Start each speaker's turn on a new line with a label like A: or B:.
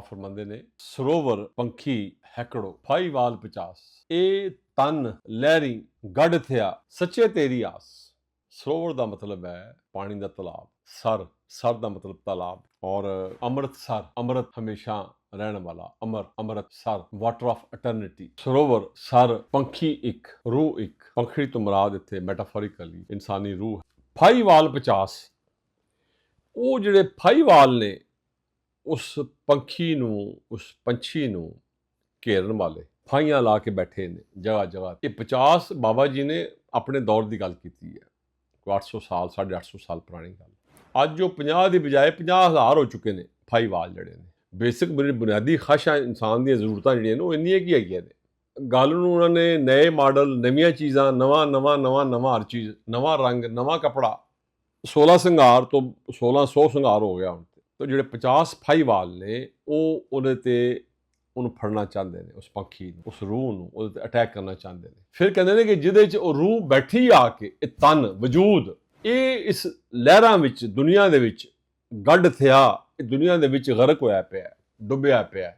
A: फरमाते ने सरोवर पंखी हैकड़ो फाई वाल 50 ए तन लहरी गढ़ थिया सच्चे तेरी आस। सरोवर का मतलब है पानी का तालाब, सर सर का मतलब तालाब, और अमृतसर अमृत हमेशा रहने वाला, अमर अमृत sir water of eternity. Sarovar sir पंखी एक रूह एक, पंखी तो मुराद इत्थे मैटाफोरिकली इंसानी रूह। फाईवाल 50 ਉਹ ਜਿਹੜੇ ਫਾਈਵਾਲ ਨੇ ਉਸ ਪੰਖੀ ਨੂੰ ਉਸ ਪੰਛੀ ਨੂੰ ਘੇਰਨ ਵਾਲੇ ਫਾਈਆਂ ਲਾ ਕੇ ਬੈਠੇ ਨੇ ਜਗ੍ਹਾ ਜਗ੍ਹਾ। ਇਹ 50 ਬਾਬਾ ਜੀ ਨੇ ਆਪਣੇ ਦੌਰ ਦੀ ਗੱਲ ਕੀਤੀ ਹੈ, 800 ਸਾਲ 850 ਸਾਲ ਪੁਰਾਣੀ ਗੱਲ। ਅੱਜ ਉਹ 50 ਦੀ ਬਜਾਏ 50,000 ਹੋ ਚੁੱਕੇ ਨੇ ਫਾਈਵਾਲ ਜਿਹੜੇ ਨੇ। ਬੇਸਿਕ ਬੁਨਿਆਦੀ ਖਾਸ਼ਾਂ ਇਨਸਾਨ ਦੀਆਂ ਜ਼ਰੂਰਤਾਂ ਜਿਹੜੀਆਂ ਨੇ ਉਹ ਇੰਨੀਆਂ ਕੀ ਹੈਗੀਆਂ ਨੇ। ਗੱਲ ਨੂੰ ਉਹਨਾਂ ਨੇ ਨਵੇਂ ਮਾਡਲ, ਨਵੀਆਂ ਚੀਜ਼ਾਂ, ਨਵਾਂ ਹਰ ਚੀਜ਼, ਨਵਾਂ ਰੰਗ, ਨਵਾਂ ਕੱਪੜਾ, 16 ਸਿੰਗਾਰ ਤੋਂ 1600 ਸਿੰਗਾਰ ਹੋ ਗਿਆ ਹੁਣ। ਤੇ ਜਿਹੜੇ 50 ਫਾਈਵਾਲ ਨੇ ਉਹ ਉਹਦੇ ਤੇ ਉਹਨੂੰ ਫੜਨਾ ਚਾਹੁੰਦੇ ਨੇ, ਉਸ ਪੰਖੀ ਨੂੰ, ਉਸ ਰੂਹ ਨੂੰ ਉਹਦੇ ਤੇ ਅਟੈਕ ਕਰਨਾ ਚਾਹੁੰਦੇ ਨੇ। ਫਿਰ ਕਹਿੰਦੇ ਨੇ ਕਿ ਜਿਹਦੇ 'ਚ ਉਹ ਰੂਹ ਬੈਠੀ ਆ ਕੇ, ਇਹ ਤਨ ਵਜੂਦ, ਇਹ ਇਸ ਲਹਿਰਾਂ ਵਿੱਚ ਦੁਨੀਆ ਦੇ ਵਿੱਚ ਗੱਡ ਥਿਆ, ਇਹ ਦੁਨੀਆ ਦੇ ਵਿੱਚ ਗਰਕ ਹੋਇਆ ਪਿਆ, ਡੁੱਬਿਆ ਪਿਆ।